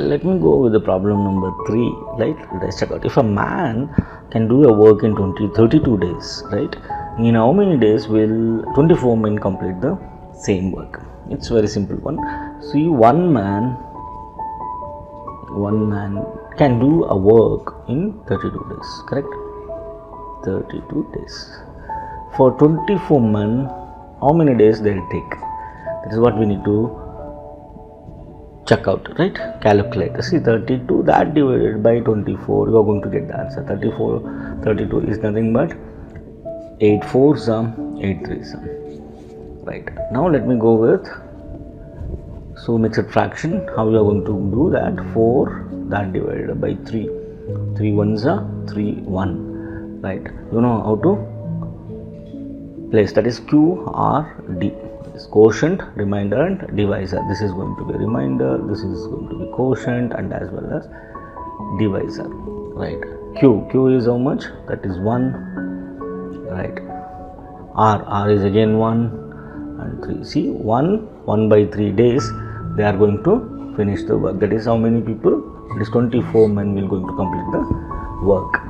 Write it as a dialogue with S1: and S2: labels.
S1: let me go with the problem number 3, right? Let's check out. If a man can do a work in 32 days, right? In how many days will 24 men complete the same work? It's very simple one. See, one man can do a work in 32 days, correct? 32 days. For 24 men, how many days they'll take? That is what we need to check out, right? Calculate. See, 32, that divided by 24, you are going to get the answer. 32 is nothing but 8 4s are 8 3s are. Right. Now let me go with mixed fraction. How you are going to do that? 4, that divided by 3. 3 1s are 3 1. Right. You know how to place, that is QRD. Is quotient, remainder and divisor. This is going to be remainder, this is going to be quotient and as well as divisor, right? Q is how much? That is 1, right? R is again 1 and 3. See, 1 by 3 days they are going to finish the work. That is how many people? It is 24 men will going to complete the work.